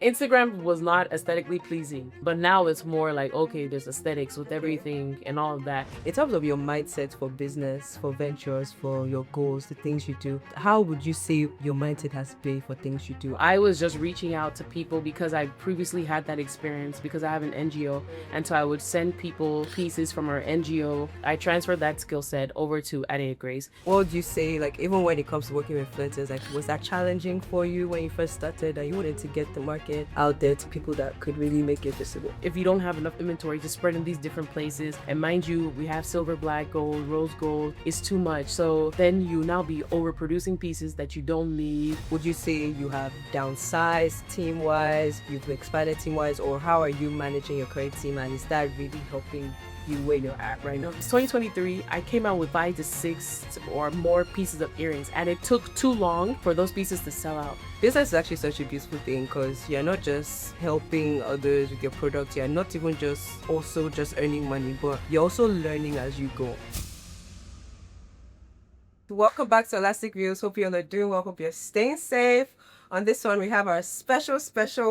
Instagram was not aesthetically pleasing, but now it's more like, okay, there's aesthetics with everything and all of that. In terms of your mindset for business, for ventures, for your goals, the things you do, how would you say your mindset has been for things you do? I was just reaching out to people because I previously had that experience because I have an NGO. And so I would send people pieces from our NGO. I transferred that skill set over to Adé Grace. What would you say, like, even when it comes to working with influencers, like, was that challenging for you when you first started, that you wanted to get the market out there to people that could really make it visible? If you don't have enough inventory to spread in these different places, and mind you, we have silver, black, gold, rose gold, it's too much. So then you now be overproducing pieces that you don't need. Would you say you have downsized team-wise, you've expanded team-wise, or how are you managing your current team, and is that really helping you where you're at right now? It's 2023. I came out with 5 to 6 or more pieces of earrings, and it took too long for those pieces to sell out. Business is actually such a beautiful thing because you're not just helping others with your product, you're not even just earning money, but you're also learning as you go. Welcome back to Olastic Views. Hope you're all doing well. Hope you're staying safe. On this one, we have our special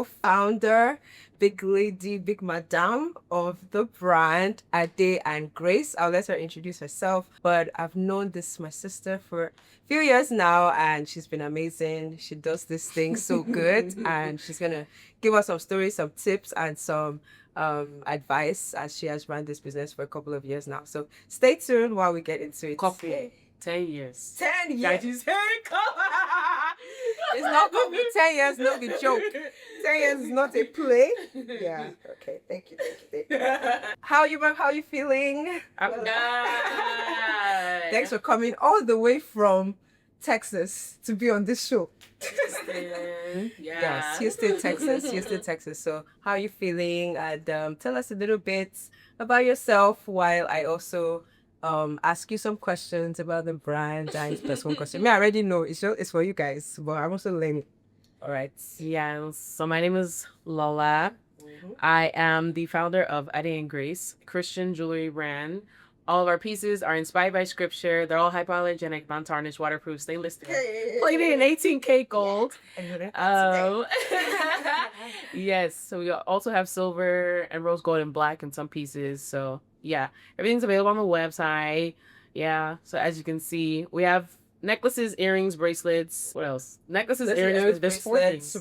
founder, big lady, big madam of the brand, Adé Grace. I'll let her introduce herself, but I've known my sister for a few years now, and she's been amazing. She does this thing so good, and she's gonna give us some stories, some tips, and some advice, as she has run this business for a couple of years now. So stay tuned while we get into it. Coffee. 10 years. 10 years. That is It's not gonna be 10 years, no be joke. 10 years is not a play. Yeah. Okay. Thank you. How are you feeling? I'm good. Thanks for coming all the way from Texas to be on this show. Yeah. Yes, Houston, Texas. So how are you feeling? And tell us a little bit about yourself while I also ask you some questions about the brand. And plus one question. I already know it's for you guys, but I'm also learning. All right. Yeah. So my name is Lola. I am the founder of Adé Grace, Christian jewelry brand. All of our pieces are inspired by scripture. They're all hypoallergenic, non-tarnished, waterproof, stainless steel, plated in 18K gold. Yes. So we also have silver and rose gold and black in some pieces. So yeah, everything's available on the website. Yeah. So as you can see, we have necklaces, earrings, bracelets. What else? Necklaces, earrings, there's 4 things.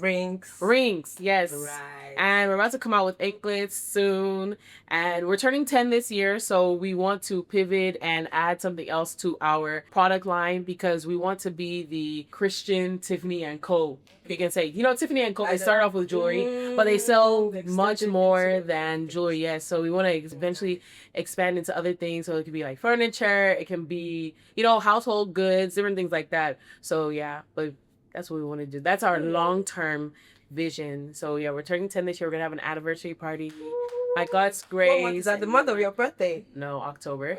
Rings, yes. Right. And we're about to come out with anklets soon. And we're turning 10 this year, so we want to pivot and add something else to our product line because we want to be the Christian Tiffany & Co. You can say, Tiffany & Co. They start off with jewelry, but they sell much more than jewelry. Yes, so we want to eventually expand into other things. So it could be like furniture, it can be, household goods, different things like that. So yeah, but that's what we want to do. That's our long-term vision. So yeah, we're turning 10 this year. We're gonna have an anniversary party. My God's grace. What month is that? The month of your birthday? No, October.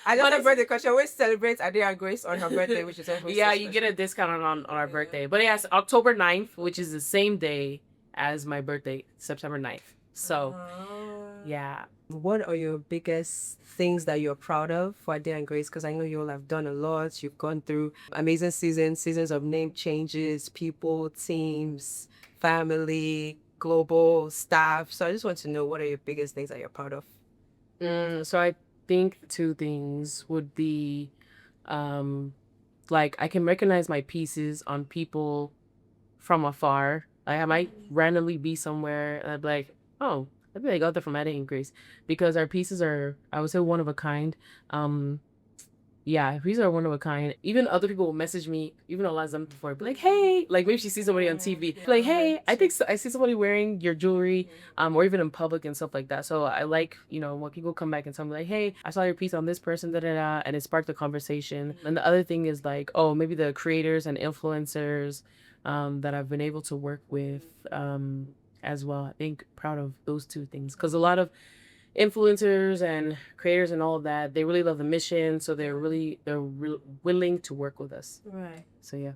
I just had birthday because she always celebrates Adé Grace on her birthday, which is always yeah, so you get a discount on our birthday. But yes, October 9th, which is the same day as my birthday, September 9th. So yeah. What are your biggest things that you're proud of for Adé Grace? Because I know you all have done a lot. You've gone through amazing seasons of name changes, people, teams, family, global staff. So I just want to know, what are your biggest things that you're proud of? So I think 2 things would be, like I can recognize my pieces on people from afar. Like I might randomly be somewhere and I'd be like, oh, I think I got that from Adé Grace, because our pieces are, I would say, one of a kind. Yeah, pieces are one of a kind. Even other people will message me, even a lot of them before, be like, hey, like maybe she sees somebody on TV, be like, hey, I think I see somebody wearing your jewelry, or even in public and stuff like that. So I like, when people come back and tell me like, hey, I saw your piece on this person, and it sparked a conversation. And the other thing is like, oh, maybe the creators and influencers that I've been able to work with as well. I think proud of those 2 things, because a lot of influencers and creators and all of that, they really love the mission, so they're willing to work with us. Right. So yeah.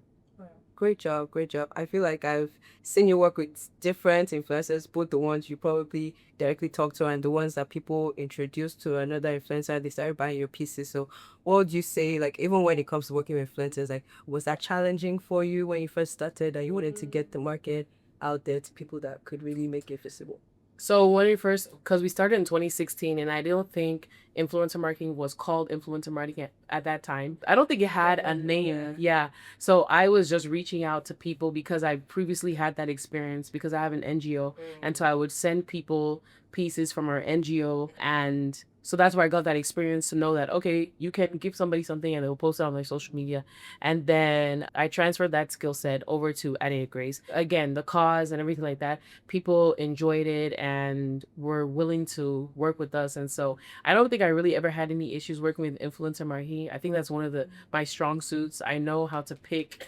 Great job. I feel like I've seen you work with different influencers, both the ones you probably directly talk to and the ones that people introduced to another influencer, they started buying your pieces. So what would you say, like, even when it comes to working with influencers, like, was that challenging for you when you first started and you wanted to get the market out there to people that could really make it visible? So when we first, because we started in 2016, and I don't think influencer marketing was called influencer marketing at that time. I don't think it had a name. Yeah. So I was just reaching out to people because I previously had that experience because I have an NGO. And so I would send people pieces from our NGO, and so that's where I got that experience to know that, okay, you can give somebody something and they'll post it on their social media. And then I transferred that skill set over to Adé Grace. Again, the cause and everything like that, people enjoyed it and were willing to work with us. And so I don't think I really ever had any issues working with influencer marketing. I think that's one of my strong suits. I know how to pick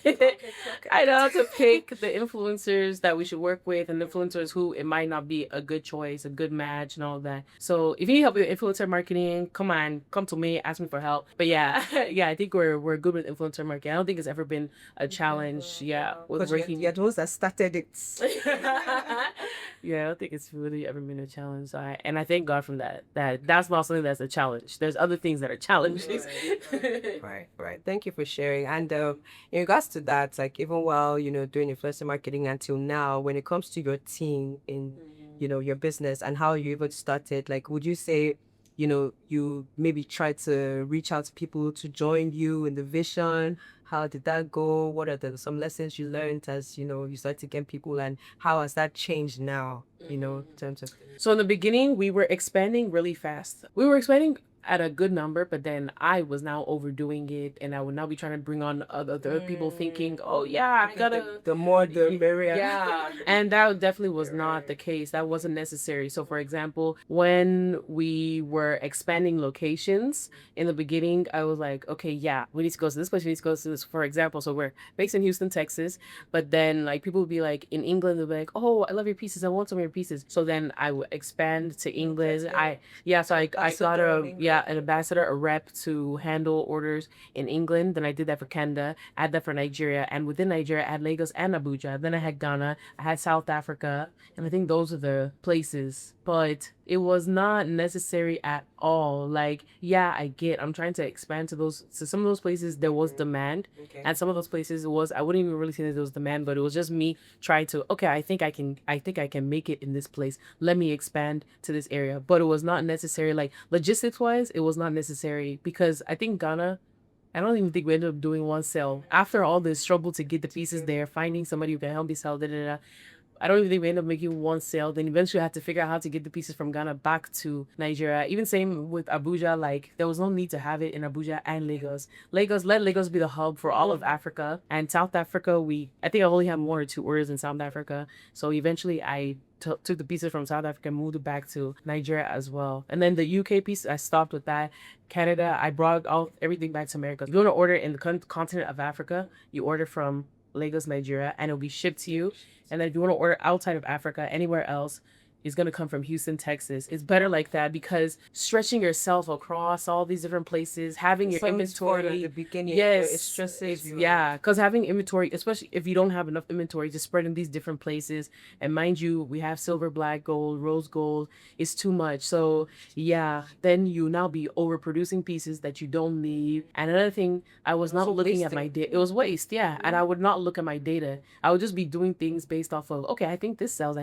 I know how to pick the influencers that we should work with and influencers who it might not be a good choice, a good match and all that. So if you need help with influencer marketing, come to me, ask me for help. But yeah, yeah, I think we're good with influencer marketing. I don't think it's ever been a challenge. Yeah, with working. You're the ones that started it. Yeah, I don't think it's really ever been a challenge. And I thank God from that. That's not something that's a challenge. There's other things that are challenges. Right. Thank you for sharing. And in regards to that, like even while doing influencer marketing until now, when it comes to your team in your business and how you even started, like would you say you maybe try to reach out to people to join you in the vision? How did that go? What are some lessons you learned as you started to get people, and how has that changed now? In terms of So in the beginning, we were expanding really fast. We were expanding at a good number, but then I was now overdoing it, and I would now be trying to bring on other people, thinking, "Oh yeah, I gotta." The more the merrier. Yeah, and that definitely was not the case. That wasn't necessary. So, for example, when we were expanding locations in the beginning, I was like, "Okay, yeah, we need to go to this place. We need to go to this." For example, so we're based in Houston, Texas, but then like people would be like in England, they'll be like, "Oh, I love your pieces. I want some of your pieces." So then I would expand to England. So I got an ambassador, a rep to handle orders in England. Then I did that for Canada. I had that for Nigeria, and within Nigeria, I had Lagos and Abuja. Then I had Ghana. I had South Africa, and I think those are the places. But it was not necessary at all. Like, yeah, I'm trying to expand to those. So some of those places there was demand, and some of those places I wouldn't even really say that there was demand, but it was just me trying to. Okay, I think I can make it in this place. Let me expand to this area. But it was not necessary. Like logistics wise, it was not necessary because I think Ghana. I don't even think we ended up doing one sale. After all this struggle to get the pieces there, finding somebody who can help me sell, I don't even think we ended up making one sale. Then eventually I had to figure out how to get the pieces from Ghana back to Nigeria. Even same with Abuja, like there was no need to have it in Abuja and Lagos. Let Lagos be the hub for all of Africa. And South Africa, I think I only have 1 or 2 orders in South Africa. So eventually I took the pieces from South Africa and moved it back to Nigeria as well. And then the UK piece, I stopped with that. Canada, I brought everything back to America. If you want to order in the continent of Africa, you order from Lagos, Nigeria, and it'll be shipped to you. And then if you want to order outside of Africa, anywhere else, is going to come from Houston, Texas. It's better like that because stretching yourself across all these different places, having your inventory at the beginning, yes, it stresses you. Yeah, because having inventory, especially if you don't have enough inventory to spread in these different places, and mind you, we have silver, black, gold, rose gold, it's too much. So yeah, then you now be overproducing pieces that you don't need. And another thing, I was not looking at my data. It was waste, yeah. And I would not look at my data. I would just be doing things based off of, okay, I think this sells,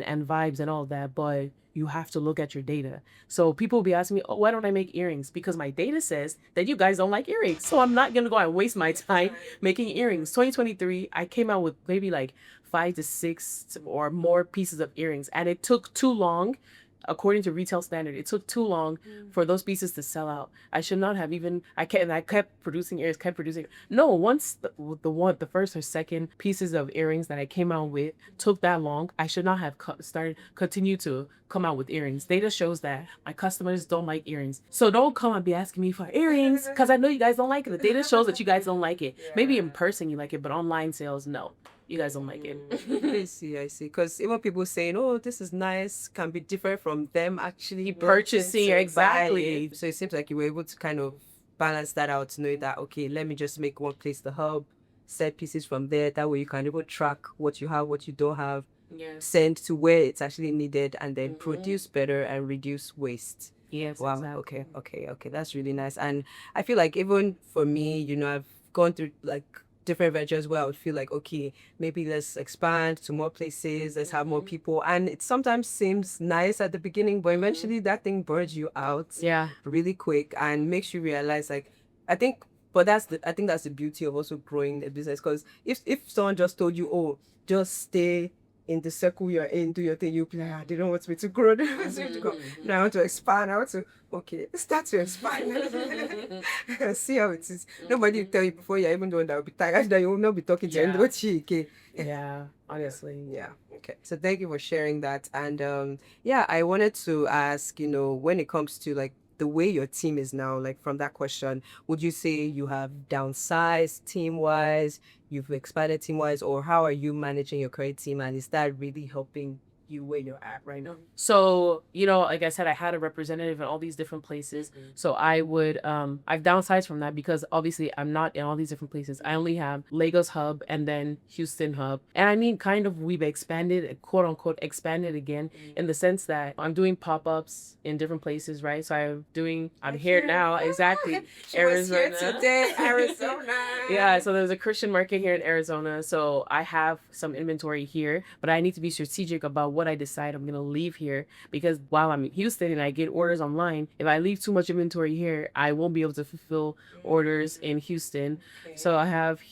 and vibes and all that, but you have to look at your data. So people will be asking me, oh, why don't I make earrings? Because my data says that you guys don't like earrings. So I'm not going to go and waste my time making earrings. 2023, I came out with maybe like 5 to 6 or more pieces of earrings. And it took too long. According to retail standard, it took too long for those pieces to sell out. I should not have even. I kept producing earrings, kept producing. No, once the first or second pieces of earrings that I came out with took that long, I should not have continue to come out with earrings. Data shows that my customers don't like earrings, so don't come and be asking me for earrings because I know you guys don't like it. The data shows that you guys don't like it. Maybe in person you like it, but online sales, no. You guys don't like it. I see. Because even people saying, oh, this is nice, can be different from them actually purchasing. Exactly. So it seems like you were able to kind of balance that out to know that, okay, let me just make one place the hub, set pieces from there. That way you can even track what you have, what you don't have, send to where it's actually needed, and then produce better and reduce waste. Yes. Wow. Exactly. Okay. That's really nice. And I feel like even for me, I've gone through like different ventures where I would feel like, okay, maybe let's expand to more places, let's have more people. And it sometimes seems nice at the beginning, but eventually that thing burns you out Yeah. really quick and makes you realize, like, I think, but I think that's the beauty of also growing a business. Because if someone just told you, oh, just stay in the circle you're in, do your thing, you'll be like, ah, they don't want me to grow, they don't want me to go. Now I want to expand, I want to, okay, start to expand. See how it is. Nobody will tell you before you're even the one that will be tired, that you will not be talking to anybody. Okay. Yeah, honestly. Yeah. Okay. So thank you for sharing that. And yeah, I wanted to ask, when it comes to like the way your team is now, like from that question, would you say you have downsized team wise, you've expanded team wise, or how are you managing your current team? And is that really helping you where you're at right now? So, like I said, I had a representative in all these different places. So I would, I've downsized from that because obviously I'm not in all these different places. I only have Lagos hub and then Houston hub. And I mean, kind of, we've expanded, quote unquote, expanded again in the sense that I'm doing pop-ups in different places, right? So I'm here now, exactly. Arizona. Today, Arizona. Yeah, so there's a Christian market here in Arizona. So I have some inventory here, but I need to be strategic about what I decide I'm gonna leave here, because while I'm in Houston and I get orders online, if I leave too much inventory here, I won't be able to fulfill orders in Houston. So I have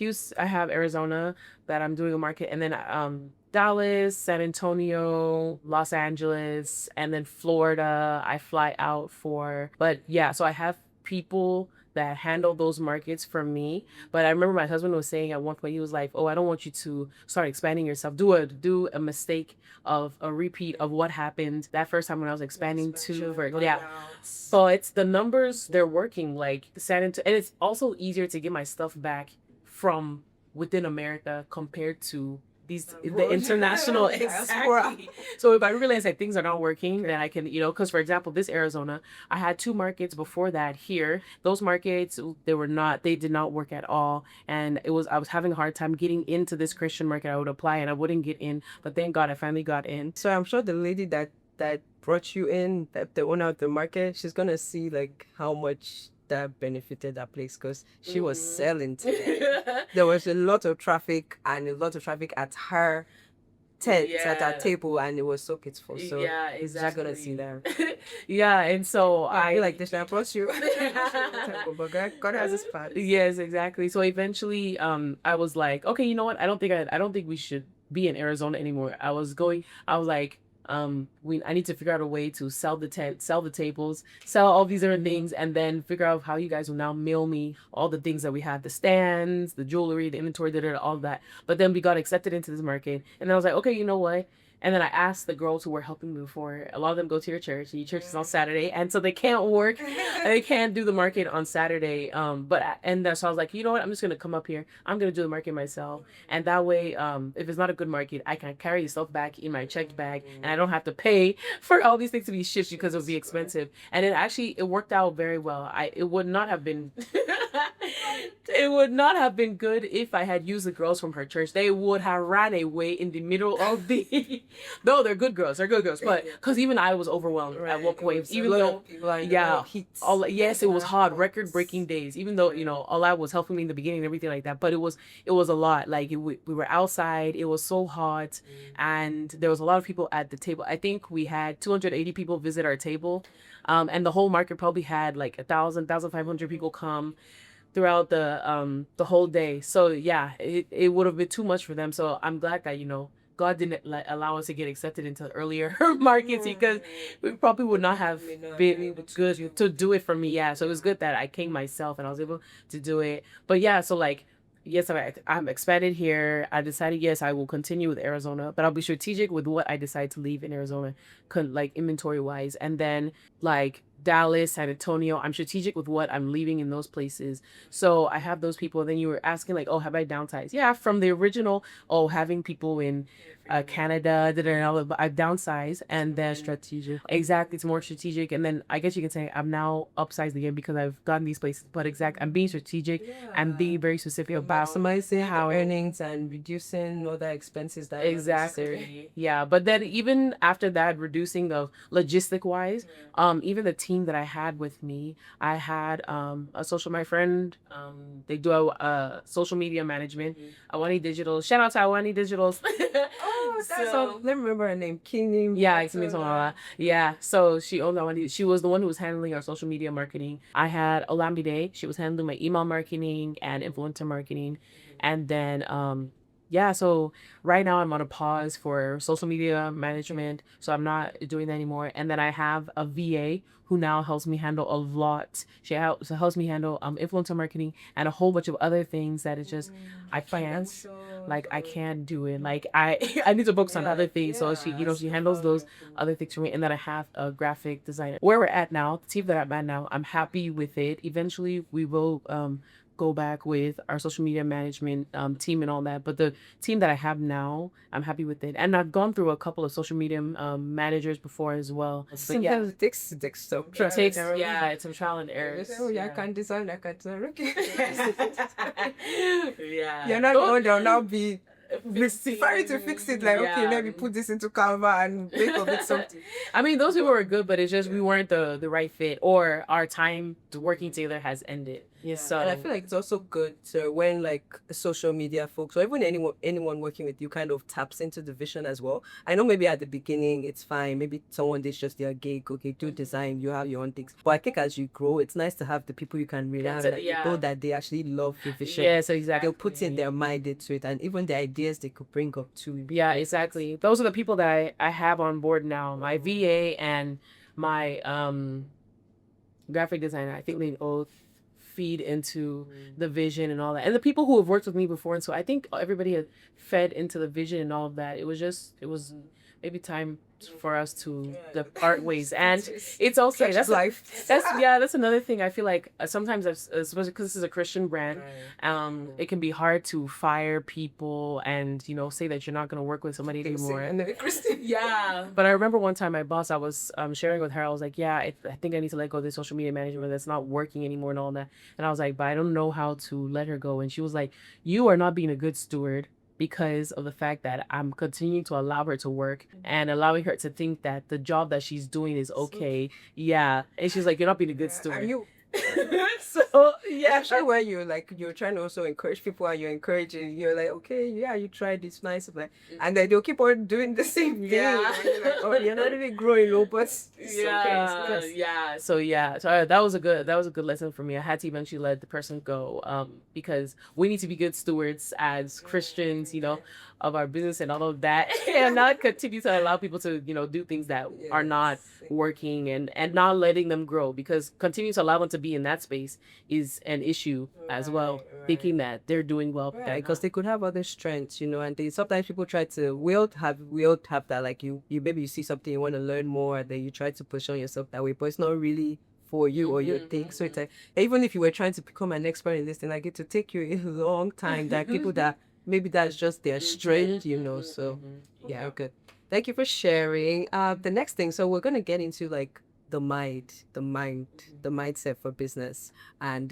Arizona that I'm doing a market, and then Dallas, San Antonio, Los Angeles, and then Florida I fly out for. But yeah, so I have people that handle those markets for me. But I remember my husband was saying at one point, he was like, oh, I don't want you to start expanding yourself. Do a mistake of a repeat of what happened that first time when I was expanding yeah. So it's the numbers, they're working, like and it's also easier to get my stuff back from within America compared to the international. Exactly. So if I realize that things are not working, then I can, because for example, this Arizona, I had 2 markets before that here. Those markets, they did not work at all. And I was having a hard time getting into this Christian market. I would apply and I wouldn't get in, but thank God I finally got in. So I'm sure the lady that brought you in, the owner of the market, she's gonna see like how much that benefited that place, because she was selling today. There was a lot of traffic at her tent, at our table, and it was so beautiful. So yeah, exactly. You're gonna see that. Yeah, and so I feel like this I brought you. But God has his plan. Yes, exactly. So eventually, I was like, okay, you know what? I don't think we should be in Arizona anymore. I was like, I need to figure out a way to sell the tent, sell the tables, sell all these different things, and then figure out how you guys will now mail me all the things that we have, the stands, the jewelry, the inventory, all that. But then we got accepted into this market, and then I was like, okay, you know what? And then I asked the girls who were helping me before, a lot of them go to your church, and your church is on Saturday, and so they can't work, they can't do the market on Saturday. So I was like, you know what, I'm just gonna come up here, I'm gonna do the market myself, and that way, if it's not a good market, I can carry the stuff back in my checked bag, and I don't have to pay for all these things to be shipped because it would be expensive. And it worked out very well. It would not have been it would not have been good if I had used the girls from her church. They would have ran away in the middle of the no, they're good girls, but because even I was overwhelmed at one point, even though yes, it was hard, record-breaking days, even though Allah was helping me in the beginning and everything like that, but it was a lot. Like we were outside, it was so hot, and there was a lot of people at the table. I think we had 280 people visit our table, and the whole market probably had like 1,500 people come throughout the whole day. So yeah, it would have been too much for them. So I'm glad that God didn't allow us to get accepted into earlier markets, because we probably would not have been good to do it for me. Yeah, so it was good that I came myself and I was able to do it. But yeah, so like, yes, I'm expanded here. I decided, yes, I will continue with Arizona, but I'll be strategic with what I decide to leave in Arizona, like inventory wise. And then like Dallas, San Antonio, I'm strategic with what I'm leaving in those places. So I have those people. Then you were asking like, oh, have I downsized? Yeah, from the original, having people in Canada, but I've downsized and then Strategic. exactly it's more strategic. And then I guess you can say I'm now upsized again because I've gotten these places. But I'm being strategic. I'm being very specific about Maximizing our earnings and reducing other expenses that are necessary. exactly. Yeah. But then even after that, reducing the logistic wise, even the team that I had with me, I had my friend, they do a social media management, Awani Digital. Shout out to Awani Digitals. Oh, that's all. Let me remember her name. Kini. Yeah, it's me, Holaa. Yeah, so she owned that one. She was the one who was handling our social media marketing. I had Olamide. She was handling my email marketing and influencer marketing. And then, yeah, so right now I'm on a pause for social media management. So I'm not doing that anymore. And then I have a VA who now helps me handle a lot. She helps me handle influencer marketing and a whole bunch of other things that is just I finance. Like I can't do it. Like I I need to focus on other things. So she handles those other things for me. And then I have a graphic designer. Where we're at now, the team that I'm at now, I'm happy with it. Eventually we will go back with our social media management team and all that. But the team that I have now, I'm happy with it. And I've gone through a couple of social media managers before as well. But yeah, Sometimes it takes some it takes it's a trial and error. Oh, yeah, I can design. Okay. Yeah. You're not going to now be trying to fix it. Like, okay, Yeah. let me put this into Canva and make of it something. I mean, those people were good, but it's just we weren't the right fit, or our time to working together has ended. Yeah. So And I feel like it's also good to when like social media folks or even anyone working with you kind of taps into the vision as well. I know maybe at the beginning it's fine. Maybe someone did just their gig, okay, do design, you have your own things. But I think as you grow, it's nice to have the people you can rely on, that you know that they actually love the vision. yes, exactly. They'll put in their mind into it, and even the ideas they could bring up too. Yeah, exactly. Those are the people that I have on board now. My VA and my graphic designer. I think they both feed into the vision and all that. And the people who have worked with me before. And so I think everybody had fed into the vision and all of that. It was maybe time for us to part ways. And it's okay. That's life. That's another thing. I feel like sometimes, especially because this is a Christian brand, it can be hard to fire people and say that you're not going to work with somebody anymore. Yeah. But I remember one time my boss, I was sharing with her, I was like, yeah, I think I need to let go of this social media management that's not working anymore and all that. And I was like, but I don't know how to let her go. And she was like, you are not being a good steward because of the fact that I'm continuing to allow her to work and allowing her to think that the job that she's doing is okay. Yeah. And she's like, you're not being a good steward. So yeah, especially where you're trying to also encourage people and you're encouraging, you're like, okay, yeah, you tried, it's nice, but and then they'll keep on doing the same thing. Yeah. You're like, oh, you're not even growing, but so that was a good lesson for me. I had to eventually let the person go because we need to be good stewards as Christians, of our business and all of that, and not continue to allow people to do things that are not working and not letting them grow, because continuing to allow them to be in that space is an issue as well, thinking that they're doing well, because they could have other strengths, and sometimes people try to we all have that, like you maybe you see something you want to learn more, and then you try to push on yourself that way, but it's not really for you or your thing. So it's like, even if you were trying to become an expert in this thing, like it to take you a long time. That people that maybe that's just their strength, so yeah, good. Thank you for sharing. The next thing, so we're gonna get into like the mindset for business, and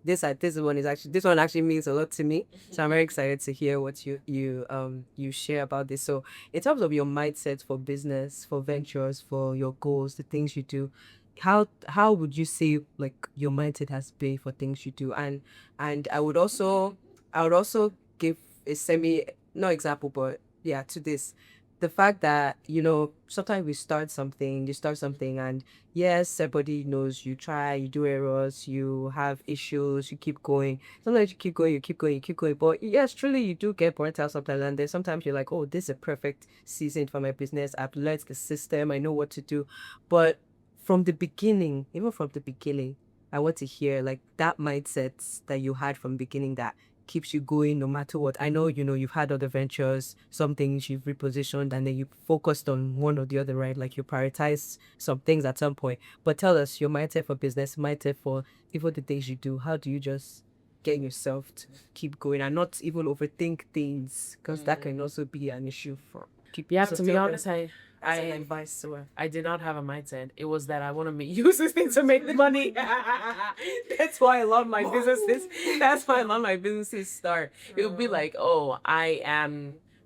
this one actually means a lot to me, so I'm very excited to hear what you share about this. So in terms of your mindset for business, for ventures, for your goals, the things you do, how would you say like your mindset has been for things you do? And I would also give a no example, but yeah, to this, the fact that sometimes you start something, and yes, everybody knows you try, you do errors, you have issues, you keep going. Sometimes you keep going, but yes, truly you do get burnt out sometimes, and then sometimes you're like, oh, this is a perfect season for my business, I've learned the system, I know what to do. But from the beginning, I want to hear like that mindset that you had from the beginning that keeps you going no matter what. I know, you've had other ventures, some things you've repositioned, and then you focused on one or the other, right? Like you prioritized some things at some point. But tell us your mindset for business, mindset for even the things you do. How do you just get yourself to keep going and not even overthink things? Because that can also be an issue for keep. Yeah, So to be still honest, as an I advice to her. I did not have a mindset. It was that I want to use this thing to make the money. That's why a lot of my businesses. That's why a lot of my businesses start. It would be like, oh,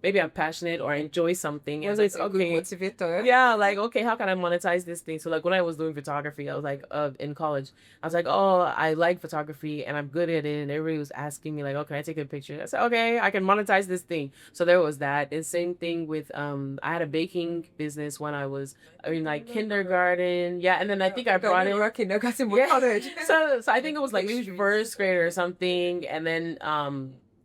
maybe I'm passionate or I enjoy something. And Was it's it a good okay. motivator? Yeah, like okay, how can I monetize this thing? So like when I was doing photography, I was like, in college, I was like, oh, I like photography and I'm good at it, and everybody was asking me like, oh, can I take a picture? I said, okay, I can monetize this thing. So there was that. And same thing with I had a baking business when I was in like kindergarten, yeah, and then I think I brought it. Working. I got in Yeah. college. So I think it was like maybe first grade or something, and then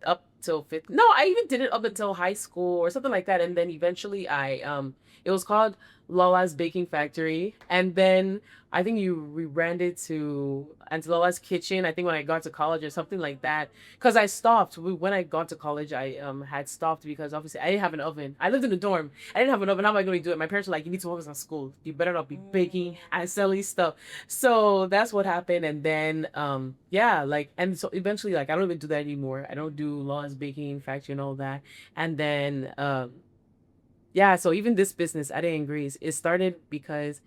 up till fifth. No, I even did it up until high school or something like that, and then eventually it was called Lola's Baking Factory, and then I think you rebranded to Lola's Kitchen. I think when I got to college or something like that, because I stopped when I got to college. I had stopped because obviously I didn't have an oven. I lived in a dorm. I didn't have an oven. How am I going to do it? My parents were like, "You need to focus on school. You better not be baking and selling stuff." So that's what happened, and then yeah, like, and so eventually like I don't even do that anymore. I don't do Lola's Baking Factory and all that, and then yeah, so even this business, Adé Grace, it started because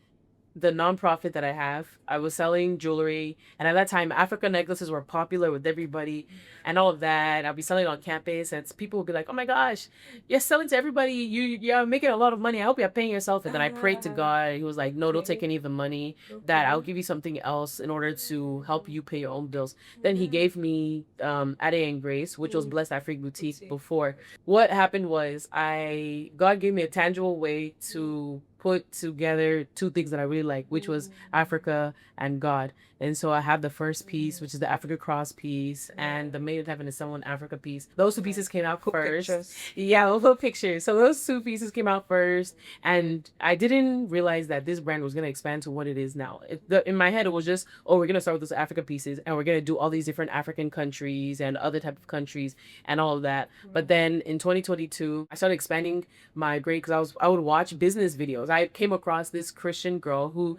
the nonprofit that I have, I was selling jewelry, and at that time, African necklaces were popular with everybody, and all of that. I'll be selling it on campus, and people would be like, "Oh my gosh, you're selling to everybody. You're making a lot of money. I hope you're paying yourself." And then I prayed to God. He was like, "No, don't take any of the money. That I'll give you something else in order to help you pay your own bills." Then He gave me Adé Grace, which was Blessed Afrique Boutique before. What happened was God gave me a tangible way to put together two things that I really like, which was Africa and God. And so I have the first piece, which is the Africa cross piece, and the Made in Heaven is Someone Africa piece. Those two pieces came out first. Pictures. Yeah, we'll put pictures. So those two pieces came out first, and I didn't realize that this brand was going to expand to what it is now. In my head, it was just, oh, we're going to start with those Africa pieces, and we're going to do all these different African countries and other type of countries and all of that. But then in 2022, I started expanding my grade because I would watch business videos. I came across this Christian girl who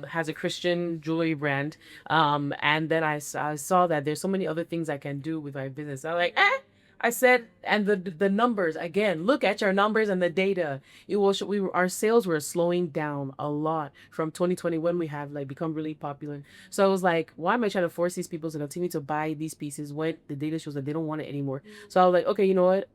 has a Christian jewelry brand, and then I saw that there's so many other things I can do with my business. I was like, I said, and the numbers again. Look at your numbers and the data. It was our sales were slowing down a lot from 2020 when we have like become really popular. So I was like, why am I trying to force these people to continue to buy these pieces when the data shows that they don't want it anymore? So I was like, okay, you know what?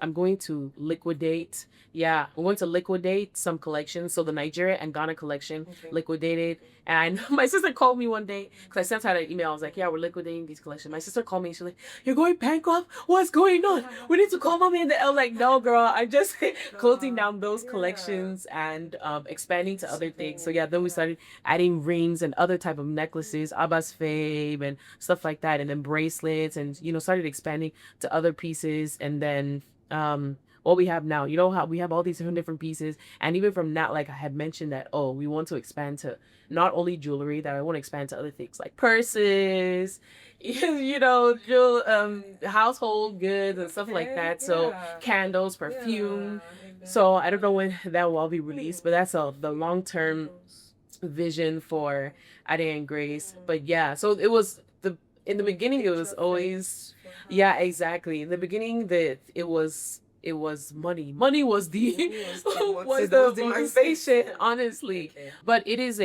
I'm going to liquidate. Yeah, I'm going to liquidate some collections. So the Nigeria and Ghana collection liquidated. And my sister called me one day because I sent her an email. I was like, yeah, we're liquidating these collections. My sister called me. She's like, you're going bankrupt? What's going on? We need to call mommy. And I was like, no, girl, I'm just closing down those collections and expanding to other things. So yeah, then we started adding rings and other type of necklaces, Abbas Fabe and stuff like that. And then bracelets and, started expanding to other pieces. And then what we have now, how we have all these different pieces. And even from that, like I had mentioned that, oh, we want to expand to not only jewelry, that I want to expand to other things like purses, household goods and stuff like that. So candles, perfume. So I don't know when that will all be released, but that's the long-term vision for Adé Grace. But yeah, so it was in the beginning, it was always, yeah, exactly. In the beginning, it was money. Money was the motivation, honestly. But it is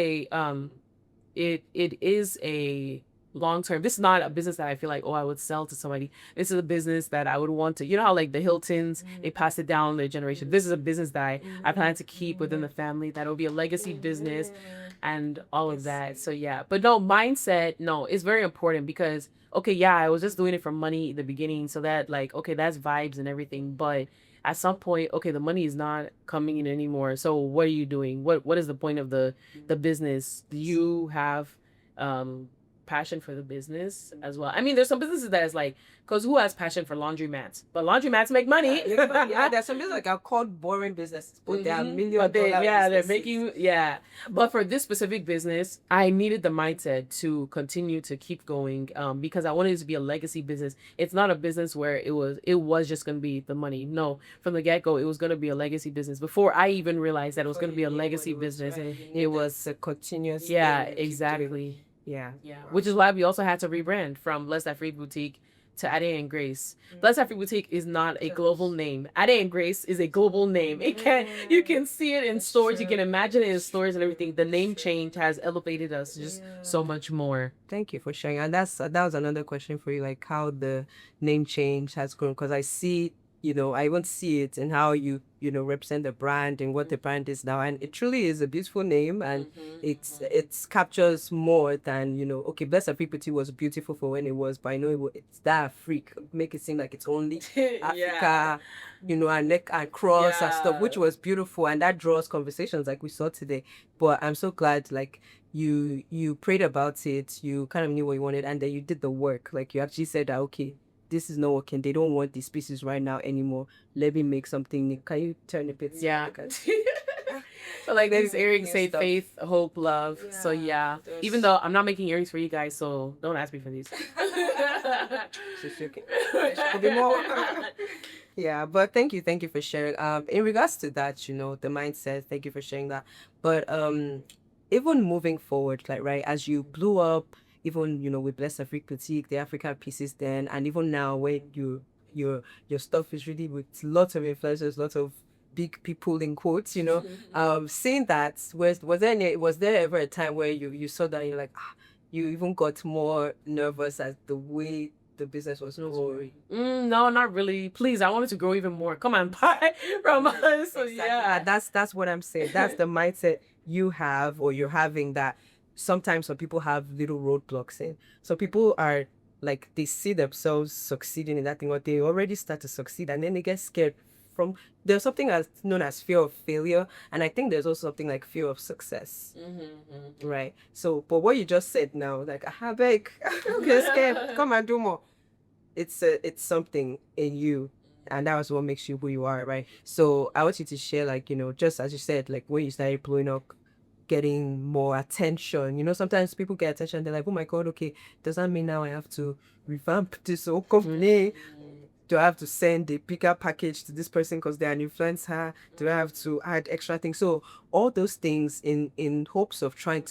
a long-term. This is not a business that I feel like, oh, I would sell to somebody. This is a business that I would want to, how like the Hiltons, they pass it down their generation. This is a business that I plan to keep within the family. That will be a legacy business and all of that. So yeah, but no, mindset, no, it's very important because, okay, yeah, I was just doing it for money in the beginning. So that like, okay, that's vibes and everything. But at some point, okay, the money is not coming in anymore. So what are you doing? What is the point of the business? Do you have passion for the business as well? I mean, there's some businesses that is like, because who has passion for laundromats? But laundromats make money. Yeah, there's some businesses like are called boring businesses, but they are they're making, yeah. But for this specific business, I needed the mindset to continue to keep going, because I wanted it to be a legacy business. It's not a business where it was just gonna be the money. No, from the get-go, it was gonna be a legacy business. Before I even realized that it was gonna be a legacy business, it was a continuous. Yeah, exactly. Yeah. Which is why we also had to rebrand from Blessed Afrique Boutique to Adé Grace. Blessed Afrique Boutique is not a global name. Adé Grace is a global name. It can you can see it in stores, you can imagine it in stores and everything. The name change has elevated us just so much more. Thank you for sharing. And that was another question for you, like how the name change has grown. Because I see, I even see it in how you represent the brand and what the brand is now. And it truly is a beautiful name, and it captures more than, okay, Blessed Afrique Boutique was beautiful for when it was, but I know it's that Afrique, make it seem like it's only Africa, and neck and cross and stuff, which was beautiful, and that draws conversations like we saw today. But I'm so glad, like, you prayed about it, you kind of knew what you wanted, and then you did the work. Like, you actually said that, okay, this is not working, they don't want these pieces right now anymore, let me make something new. Can you turn a bit? Yeah. So like these earrings say faith, hope, love. Yeah. So yeah, even though I'm not making earrings for you guys, so don't ask me for these. Yeah, but thank you for sharing. In regards to that, the mindset, thank you for sharing that. But even moving forward, like, right, as you blew up, even with Blessed Afrique Boutique, the African pieces then, and even now when your stuff is really with lots of influencers, lots of big people in quotes, seeing that, was there ever a time where you saw that and you're like, you even got more nervous at the way the business was growing? No, not really. Please, I wanted to grow even more. Come on, buy from us. So Exactly. yeah, that's what I'm saying. That's the mindset you have, or you're having, that sometimes some people have little roadblocks in. So people are like, they see themselves succeeding in that thing, or they already start to succeed, and then they get scared from, there's something as known as fear of failure, and I think there's also something like fear of success. Right? So, but what you just said now, like, beg, okay, scared, come and do more. It's something in you, and that was what makes you who you are, right? So I want you to share, like, just as you said, like, when you started blowing up, getting more attention. Sometimes people get attention, they're like, oh my god, okay, does that mean now I have to revamp this whole company? Do I have to send a bigger package to this person because they're an influencer? Do I have to add extra things? So all those things in hopes of trying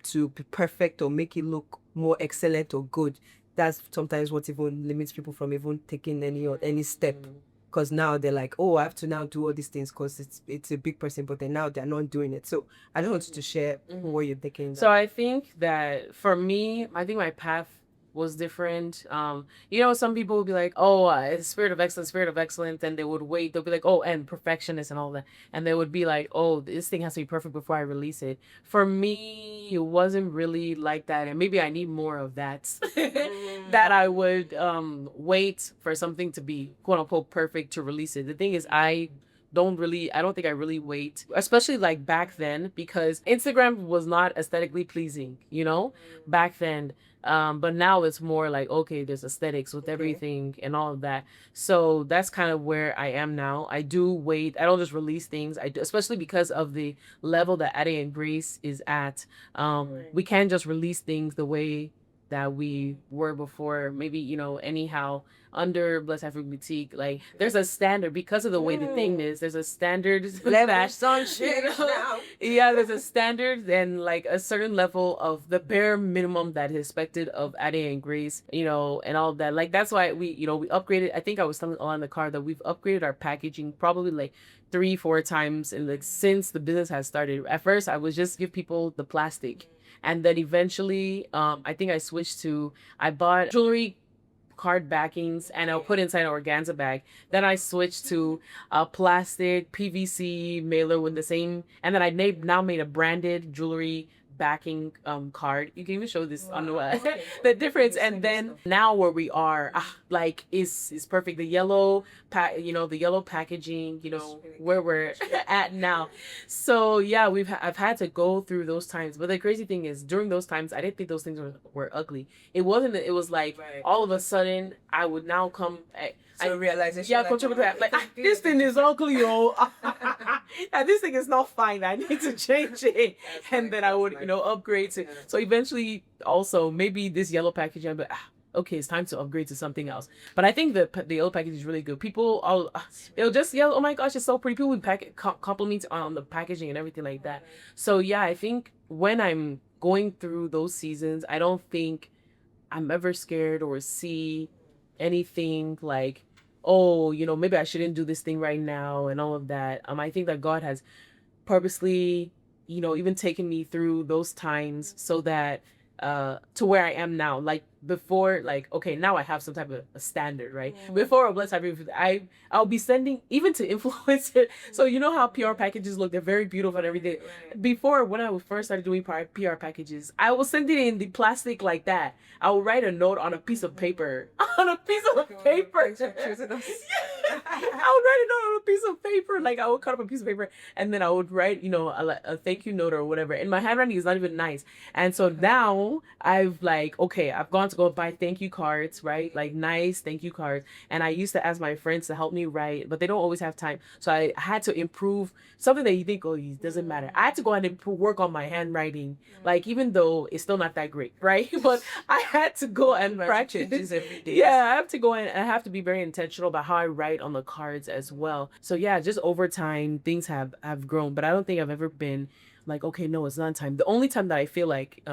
to be perfect or make it look more excellent or good. That's sometimes what even limits people from even taking any step. Because now they're like, oh, I have to now do all these things because it's a big person, but then now they're not doing it. So I just want you to share what you're thinking. So I think that for me, I think my path was different. Some people would be like, oh, it's spirit of excellence, and they would wait. They'll be like, oh, and perfectionist and all that, and they would be like, oh, this thing has to be perfect before I release it. For me, it wasn't really like that, and maybe I need more of that. That I would wait for something to be quote unquote perfect to release it. The thing is, I don't think I really wait, especially like back then, because Instagram was not aesthetically pleasing, back then. But now it's more like, okay, there's aesthetics with everything and all of that. So that's kind of where I am now. I do wait. I don't just release things. I do, especially because of the level that Adé Grace is at. We can't just release things the way that we were before. Maybe, anyhow, under Blessed Afrique Boutique, like, there's a standard because of the way the thing is. There's a standard that, yeah, there's a standard and like a certain level of the bare minimum that is expected of Adé Grace, and all of that. Like, that's why we upgraded. I think I was telling on the car that we've upgraded our packaging probably like 3-4 times and like since the business has started. At first, I was just give people the plastic. And then eventually, I think I bought jewelry card backings and I'll put inside an organza bag. Then I switched to a plastic PVC mailer with the same, and then I now made a branded jewelry backing card. You can even show this on the difference. And then now where we are, like, is perfect. The yellow the yellow packaging, where we're at now. So yeah, I've had to go through those times. But the crazy thing is, during those times, I didn't think those things were ugly. It wasn't. It was like all of a sudden I would now come. Realization. Yeah, contribute to that. Like, this thing is ugly, yo. And this thing is not fine. I need to change it. And then I would, upgrade to. So eventually, also maybe this yellow packaging, but okay, it's time to upgrade to something else. But I think the yellow package is really good. People, they'll just yell, "Oh my gosh, it's so pretty." People would compliment on the packaging and everything like that. So yeah, I think when I'm going through those seasons, I don't think I'm ever scared or see anything like, oh, maybe I shouldn't do this thing right now and all of that. I think that God has purposely, even taken me through those times so that to where I am now. Like before, like, okay, now I have some type of a standard, right? Before Blessed Afrique Boutique, I'll be sending even to influencers. So you know how PR packages look, they're very beautiful and everything. Before, when I first started doing PR packages, I will send it in the plastic like that. I will write a note on a piece of paper. On a piece of paper. I would write a note on a piece of paper. Like I would cut up a piece of paper and then I would write, a thank you note or whatever. And my handwriting is not even nice. And so now I've like, okay, I've gone to go buy thank you cards, right? Like nice thank you cards. And I used to ask my friends to help me write, but they don't always have time. So I had to improve something that you think, oh, it doesn't matter. I had to go ahead and work on my handwriting. Like, even though it's still not that great, right? But I had to go and practice every day. Yeah, I have to go in and I have to be very intentional about how I write on the cards as well. So yeah, just over time, things have grown, but I don't think I've ever been like, okay, no, it's not time. The only time that I feel like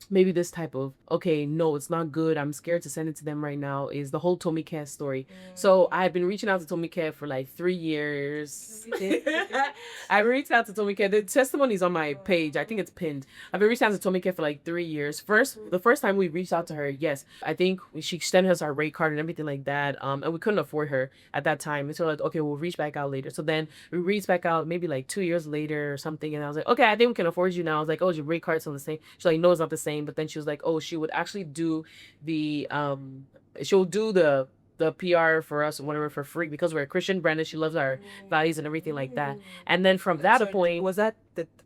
maybe this type of, okay, no, it's not good, I'm scared to send it to them right now, is the whole Tommy Care story. So I've been reaching out to Tommy Care for like 3 years. I've reached out to Tommy Care. The testimony is on my page. I think it's pinned. I've been reaching out to Tommy Care for like 3 years. The first time we reached out to her, yes, I think she extended us our rate card and everything like that. And we couldn't afford her at that time. And so like, okay, we'll reach back out later. So then we reached back out maybe like 2 years later or something. And I was like, okay, I think we can afford you now. I was like, oh, your rate card's still the same. She's like, no, it's not the same. But then she was like, oh, she would actually do the she'll do the PR for us or whatever for free because we're a Christian brand and she loves our values and everything like that. And then from that point, was that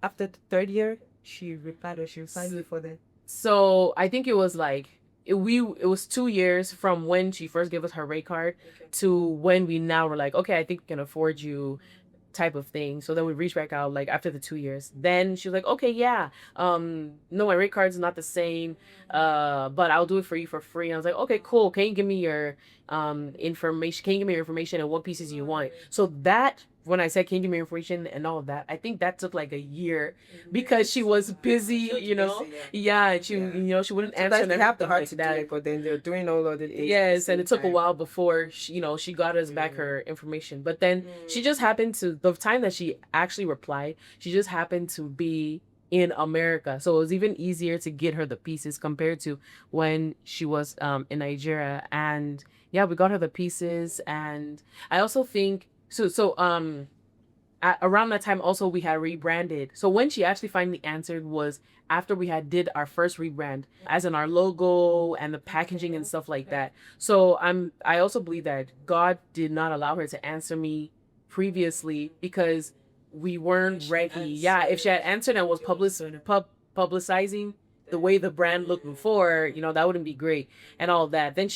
after the third year she replied or she replied before then? So I think it was like it was 2 years from when she first gave us her rate card to when we now were like, okay, I think we can afford you, type of thing. So then we reached back out like after the 2 years. Then she was like, okay, yeah, no, my rate card's not the same, but I'll do it for you for free. And I was like, okay, cool. Can you give me your information? Can you give me your information and what pieces you want? So that, when I said, can you give me your information and all of that, I think that took like a year because she was busy, yeah, and she she wouldn't answer. Sometimes they have the heart to do it, but then they're doing all of the things. Yes, and it took a while before she got us back her information. But then she just happened to, the time that she actually replied, she just happened to be in America. So it was even easier to get her the pieces compared to when she was in Nigeria. And yeah, we got her the pieces. And I also think around that time also we had rebranded. So when she actually finally answered was after we had did our first rebrand, as in our logo and the packaging and stuff like that. So I also believe that God did not allow her to answer me previously because we weren't ready. Yeah, if she had answered and was publicizing the way the brand looked before, that wouldn't be great and all that. Then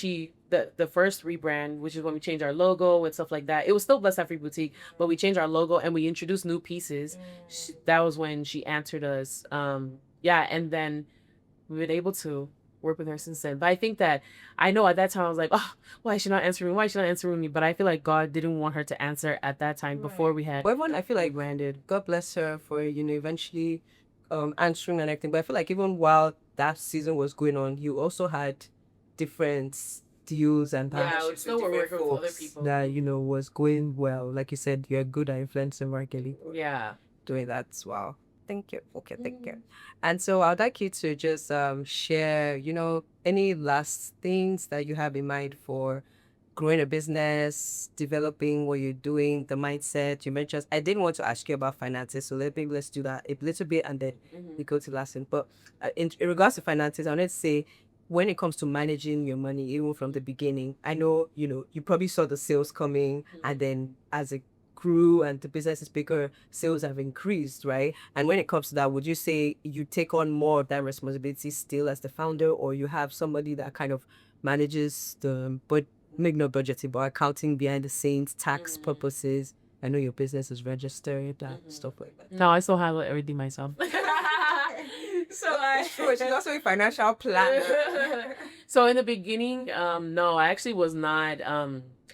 the first rebrand, which is when we changed our logo and stuff like that, it was still Blessed Afrique Boutique, but we changed our logo and we introduced new pieces. That was when she answered us. Yeah, and then we've been able to work with her since then. But I think that, I know at that time I was like, oh, why is she not answering? Why is she not answering me? But I feel like God didn't want her to answer at that time before we had. But everyone, I feel like, branded. God bless her for eventually answering and everything. But I feel like even while that season was going on, you also had different deals and partnerships with different folks that was going well. Like you said, you're good at influencer marketing. Yeah, doing that as well. Thank you. Okay, thank you. And so I'd like you to just share, any last things that you have in mind for growing a business, developing what you're doing, the mindset. You mentioned, I didn't want to ask you about finances, so let's do that a little bit and then we go to last thing. But in regards to finances, I wanted to say, when it comes to managing your money, even from the beginning, I know, you probably saw the sales coming and then as it grew and the business is bigger, sales have increased, right? And when it comes to that, would you say you take on more of that responsibility still as the founder, or you have somebody that kind of manages maybe not budgeting, but accounting behind the scenes, tax purposes? I know your business is registered and stuff like that. No, I still handle everything myself. So she's also a financial planner. So in the beginning, no, I actually was not.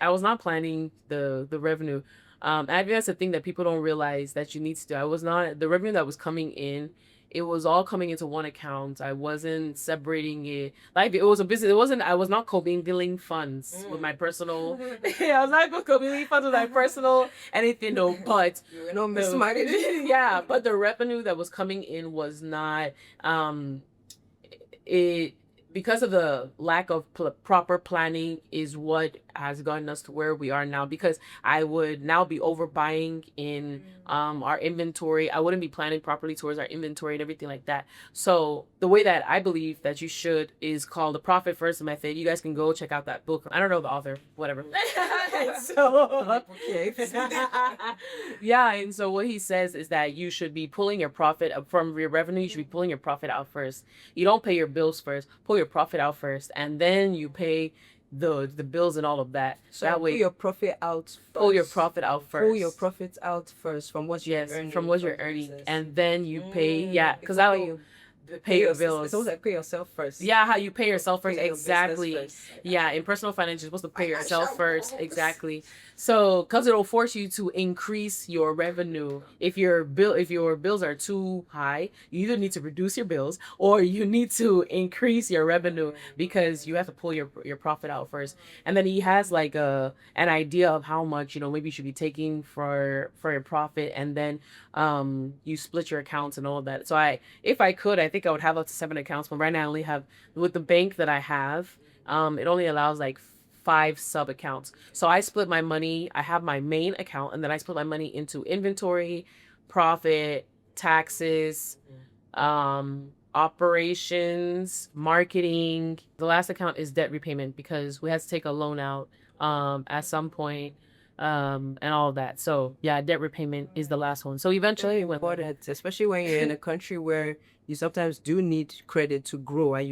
I was not planning the revenue. I think that's the thing that people don't realize that you need to do. I was not, the revenue that was coming in, it was all coming into one account. I wasn't separating it. Like it was a business. I was not commingling funds with my personal. I was not commingling funds with my personal anything, no. But you know, mismanaging. Yeah, but the revenue that was coming in was not it, because of the lack of proper planning is what has gotten us to where we are now, because I would now be overbuying in our inventory. I wouldn't be planning properly towards our inventory and everything like that. So the way that I believe that you should is called the Profit First Method. You guys can go check out that book. I don't know the author, whatever. So yeah, and so what he says is that you should be pulling your profit up from your revenue. You should be pulling your profit out first. You don't pay your bills first. Pull your profit out first, and then you pay the bills and all of that. So that way, pull your profit out first. Pull your profit out first. Pull your profits out first from what you're earning. From what you're earning, and then you pay. Yeah, because that way you pay your bills. It's almost like pay yourself first. Yeah, how you pay yourself first. Pay Exactly. first. Yeah, in personal finance, you're supposed to pay yourself first. Exactly. So, because it'll force you to increase your revenue. If your bills are too high, you either need to reduce your bills or you need to increase your revenue, because you have to pull your profit out first. And then he has like an idea of how much, maybe you should be taking for your profit, and then you split your accounts and all of that. So if I could, I think I would have up to 7 accounts, but right now I only have, with the bank that I have, it only allows like 5 sub accounts. So I split my money. I have my main account, and then I split my money into inventory, profit, taxes, operations, marketing. The last account is debt repayment, because we had to take a loan out at some point, and all of that. So yeah, debt repayment is the last one. So eventually it went important, especially when you're in a country where you sometimes do need credit to grow, and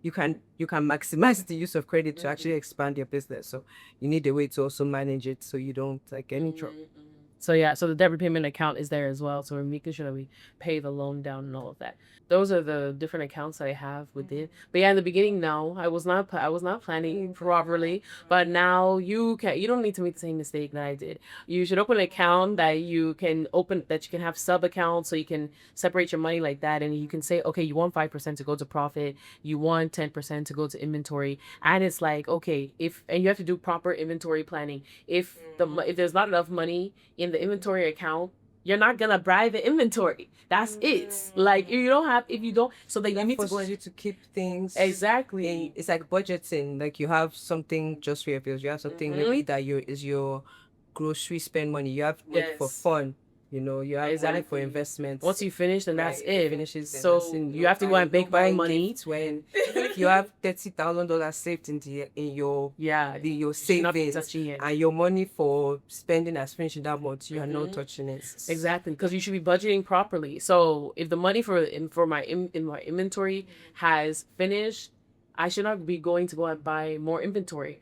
you can maximize the use of credit to actually expand your business. So you need a way to also manage it so you don't get any trouble. So yeah, so the debt repayment account is there as well. So we're making sure that we pay the loan down and all of that. Those are the different accounts that I have with it. But yeah, in the beginning, no, I was not planning properly. But now you don't need to make the same mistake that I did. You should open an account that you can have sub accounts, so you can separate your money like that, and you can say, okay, you want 5% to go to profit, you want 10% to go to inventory, and it's like, okay, and you have to do proper inventory planning. If there's not enough money in the inventory account, you're not gonna buy the inventory. That's it. Like so they need to keep things exactly. It's like budgeting. Like you have something just for your bills. You have something maybe that is your grocery spend money. You have money for fun. You have money for investments. Once you finish, then that's it. Finishes. So you have to go and buy money. When you have $30,000 saved in your savings, and your money for spending has finished in that month, you are not touching it. Exactly, because you should be budgeting properly. So if the money for my inventory has finished, I should not be going to go and buy more inventory,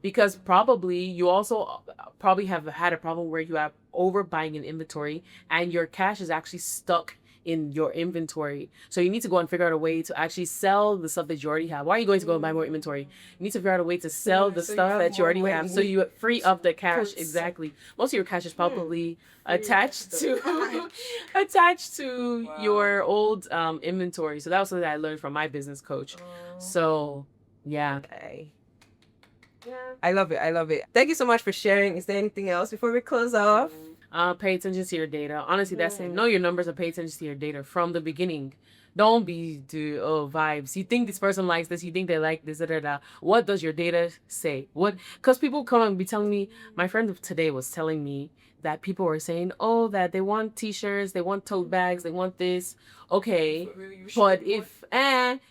because probably you also have had a problem where you have overbuying an inventory and your cash is actually stuck in your inventory. So you need to go and figure out a way to actually sell the stuff that you already have. Why are you going to go and buy more inventory? You need to figure out a way to sell the stuff that you already have, so you free up the cash. Exactly. Most of your cash is probably attached to your old inventory. So that was something that I learned from my business coach. So yeah. Okay. Yeah. I love it. Thank you so much for sharing. Is there anything else before we close off? Pay attention to your data. Honestly, that's it. Know your numbers and pay attention to your data from the beginning. Don't be vibes. You think this person likes this, you think they like this, What does your data say? Because people come and be telling me, my friend today was telling me that people were saying, that they want t-shirts, they want tote bags, they want this. Okay, but if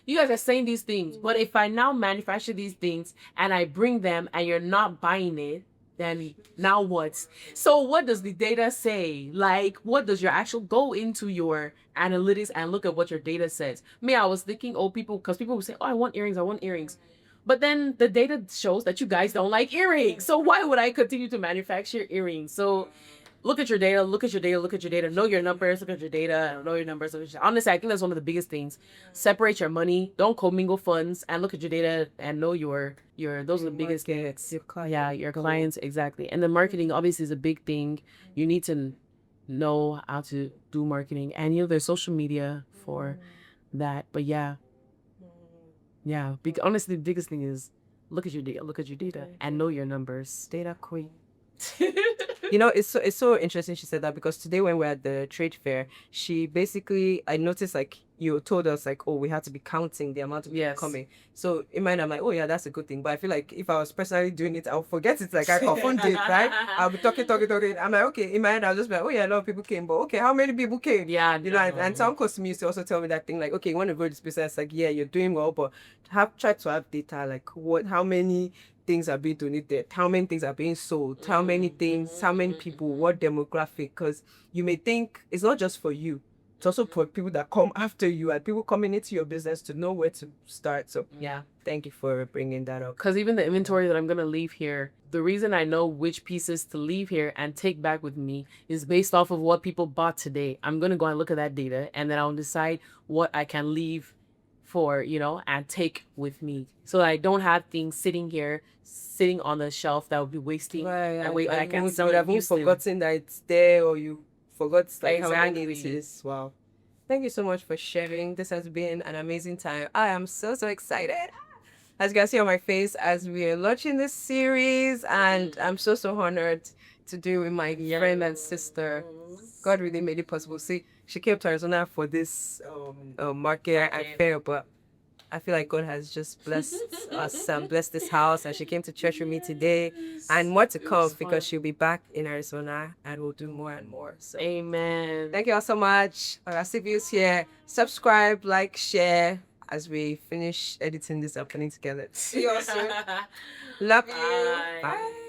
you guys are saying these things, but if I now manufacture these things and I bring them and you're not buying it, then now what? So what does the data say? Like, what does your actual go into your analytics and look at what your data says? I was thinking, because people would say, I want earrings. But then the data shows that you guys don't like earrings. So why would I continue to manufacture earrings? So look at your data, know your numbers, look at your data, know your numbers. Honestly, I think that's one of the biggest things. Separate your money, don't commingle funds, and look at your data and know those are the biggest gets. Your clients, exactly. And the marketing obviously is a big thing. You need to know how to do marketing, and there's social media for that. But yeah, honestly, the biggest thing is look at your data, and know your numbers. Data queen. It's so interesting she said that, because today when we're at the trade fair, she basically, I noticed, like, you told us, like, oh, we had to be counting the amount of people coming. So in mind, I'm like, oh yeah, that's a good thing. But I feel like if I was personally doing it, I'll forget it. Like, I confund it, right? I'll be talking. I'm like, okay, in my head, I'll just be like, oh yeah, a lot of people came, but okay, how many people came? Yeah, and someone close to me used to also tell me that thing, like, okay, you want to grow this business, like, yeah, you're doing well, but try to have data, like, how many things are being donated, how many things are being sold, how many things, how many people, what demographic, because you may think it's not just for you, it's also for people that come after you and people coming into your business to know where to start. So yeah, thank you for bringing that up. because even the inventory that I'm gonna leave here, the reason I know which pieces to leave here and take back with me is based off of what people bought today. I'm gonna go and look at that data, and then I'll decide what I can leave for, and take with me, so that I don't have things sitting on the shelf that would be wasting. Right, I can you would have even forgotten that it's there, or you forgot, like, how many it Exactly. is. Wow. Thank you so much for sharing. This has been an amazing time. I am so excited. As you can see on my face, as we are launching this series, and I'm so honored to do with my friend and sister. God really made it possible. See, she came to Arizona for this market and fair, but I feel like God has just blessed us and blessed this house, and she came to church with me today, and more to come, because she'll be back in Arizona and we'll do more and more. So Amen. thank you all so much. Olastic Views here. Subscribe, like, share as we finish editing this happening together. See you all soon. Love you. Bye. Bye.